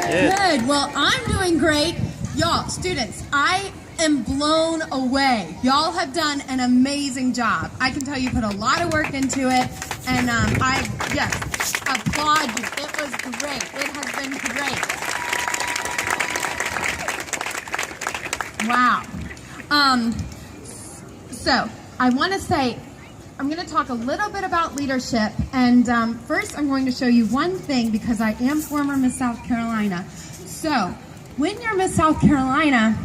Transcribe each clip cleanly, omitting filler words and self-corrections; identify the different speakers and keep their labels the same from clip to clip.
Speaker 1: Good. Well, I'm doing great. Y'all, students, I am blown away. Y'all have done an amazing job. I can tell you put a lot of work into it, and yes, applaud you. It was great. It has been great. Wow. So I want to say, I'm going to talk a little bit about leadership, and first I'm going to show you one thing because I am former Miss South Carolina. So when you're Miss South Carolina,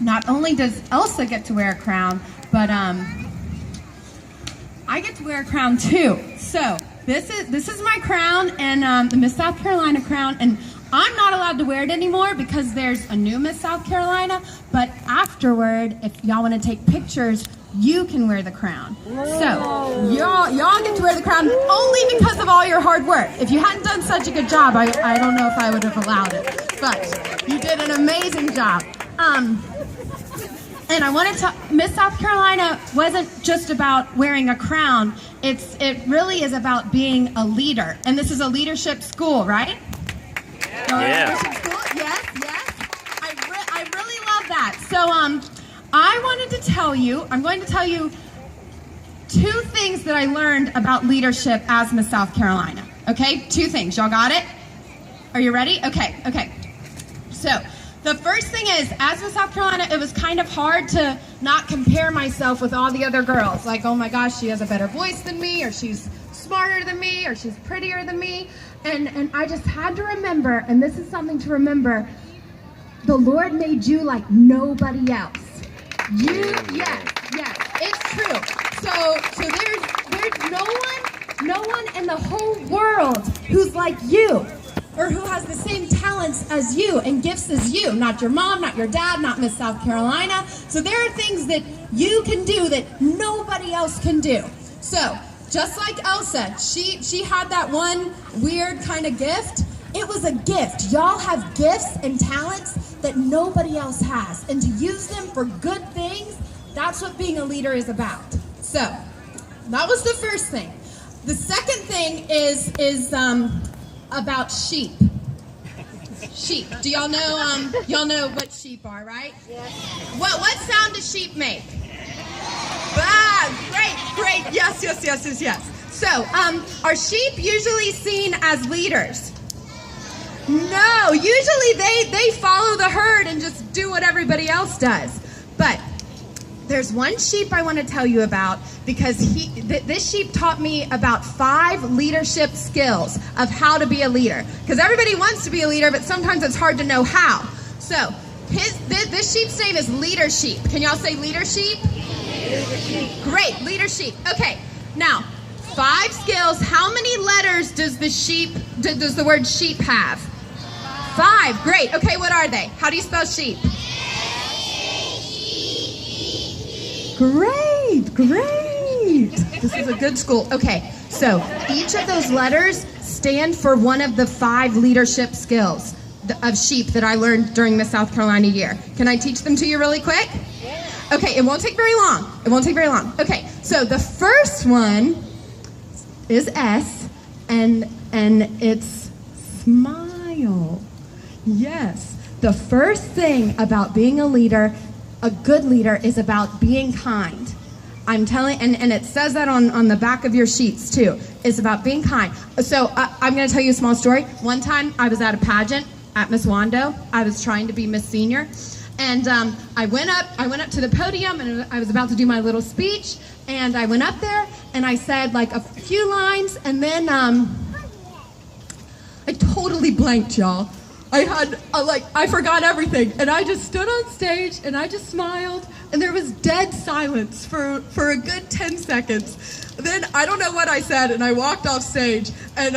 Speaker 1: not only does Elsa get to wear a crown, but I get to wear a crown too. So this is my crown, and the Miss South Carolina crown, and I'm not allowed to wear it anymore because there's a new Miss South Carolina, but afterward, if y'all want to take pictures, you can wear the crown. So y'all get to wear the crown only because of all your hard work. If you hadn't done such a good job, I don't know if I would have allowed it, but you did an amazing job. And I wanted to, Miss South Carolina wasn't just about wearing a crown. It really is about being a leader. And this is a leadership school, right?
Speaker 2: Yeah.
Speaker 1: Leadership school? Yes. I really love that. So I wanted to tell you, I'm going to tell you two things that I learned about leadership as Miss South Carolina. Okay, two things. Y'all got it? Are you ready? Okay. So the first thing is, as Miss South Carolina, it was kind of hard to not compare myself with all the other girls. Like, oh my gosh, she has a better voice than me, or she's smarter than me, or she's prettier than me. And I just had to remember, and this is something to remember, the Lord made you like nobody else. Yes, it's true. So there's no one in the whole world who's like you, or who has the same talents as you and gifts as you. Not your mom, not your dad, not Miss South Carolina. So there are things that you can do that nobody else can do. So just like Elsa, she had that one weird kind of gift. It was a gift. Y'all have gifts and talents that nobody else has. And to use them for good things, that's what being a leader is about. So that was the first thing. The second thing is about sheep. Sheep. Do y'all know y'all know what sheep are, right? Yes. What sound do sheep make? Great. Yes. So, are sheep usually seen as leaders? No, usually they follow the herd and just do what everybody else does. But there's one sheep I want to tell you about, because this sheep taught me about 5 leadership skills of how to be a leader. Because everybody wants to be a leader, but sometimes it's hard to know how. So this sheep's name is Leader Sheep. Can y'all say Leader Sheep? Great, Leader Sheep. Okay, now 5 skills. How many letters does the word sheep have? 5. Great. Okay, what are they? How do you spell sheep? Great. This is a good school. Okay, so each of those letters stand for one of the 5 leadership skills of sheep that I learned during Miss South Carolina year. Can I teach them to you really quick? Okay, it won't take very long. Okay, so the first one is S, and it's smile. Yes, the first thing about being a leader, a good leader, is about being kind. I'm telling, and it says that on the back of your sheets too. It's about being kind. So I'm going to tell you a small story. One time I was at a pageant at Miss Wando. I was trying to be Miss Senior, and I went up to the podium, and I was about to do my little speech, and I went up there and I said like a few lines, and then I totally blanked, y'all. I forgot everything, and I just stood on stage and I just smiled, and there was dead silence for a good 10 seconds. Then I don't know what I said, and I walked off stage, and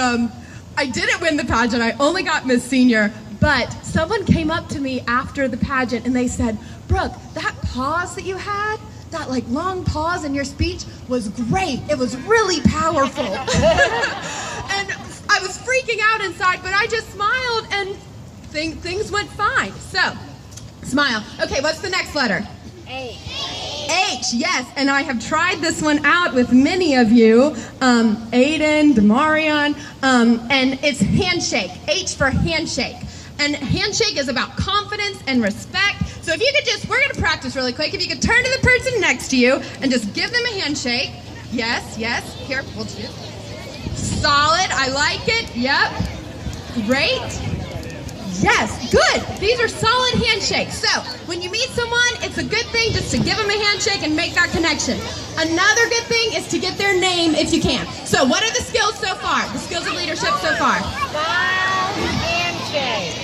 Speaker 1: I didn't win the pageant. I only got Miss Senior, but someone came up to me after the pageant and they said, "Brooke, that pause that you had, that like long pause in your speech was great. It was really powerful." And I was freaking out inside, but I just smiled and things went fine. So, smile. Okay, what's the next letter?
Speaker 3: H.
Speaker 1: H, yes, and I have tried this one out with many of you, Aiden, Demarion, and it's handshake, H for handshake. And handshake is about confidence and respect. So if you could just, we're going to practice really quick. If you could turn to the person next to you and just give them a handshake. Yes, yes. Here, we'll do. Solid. I like it. Yep. Great. Yes, good. These are solid handshakes. So when you meet someone, it's a good thing just to give them a handshake and make that connection. Another good thing is to get their name if you can. So what are the skills so far? The skills of leadership so far?
Speaker 3: Smile, handshake.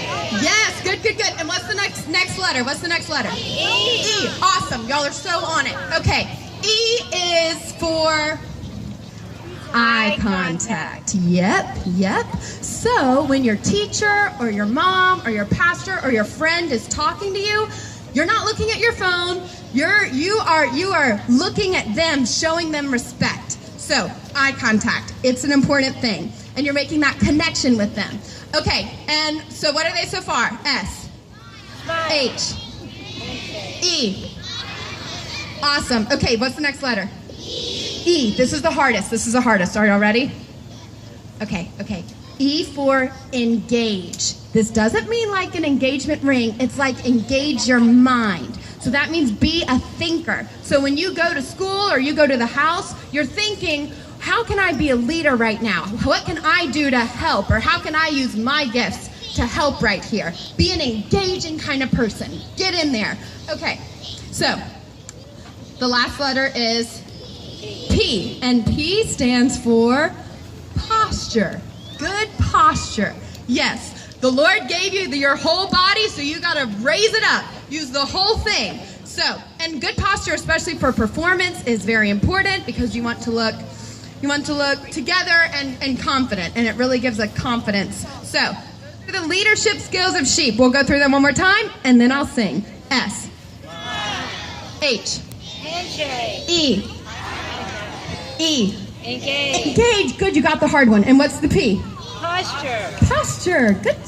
Speaker 1: Yes, good, good, good. And what's the next letter? What's the next letter?
Speaker 3: E.
Speaker 1: E. Awesome. Y'all are so on it. Okay. E is for eye contact. Yep, yep. So when your teacher or your mom or your pastor or your friend is talking to you, you're not looking at your phone. You are looking at them, showing them respect. So eye contact, it's an important thing. And you're making that connection with them. Okay, and so what are they so far? S,
Speaker 3: Smile.
Speaker 1: H, E. Awesome. Okay, what's the next letter? E. This is the hardest. This is the hardest. Are y'all ready? Okay, okay. E for engage. This doesn't mean like an engagement ring. It's like engage your mind. So that means be a thinker. So when you go to school or you go to the house, you're thinking, how can I be a leader right now? What can I do to help? Or how can I use my gifts to help right here? Be an engaging kind of person. Get in there. Okay, so the last letter is P, and P stands for posture. Good posture. Yes, the Lord gave you your whole body, so you got to raise it up. Use the whole thing. So, and good posture, especially for performance, is very important because you want to look together and confident, and it really gives a confidence. So, the leadership skills of sheep. We'll go through them one more time, and then I'll sing. S, H,
Speaker 3: Handshake.
Speaker 1: E, E.
Speaker 3: Engage.
Speaker 1: Engage. Good, you got the hard one. And what's the P?
Speaker 3: Posture.
Speaker 1: Posture. Good job.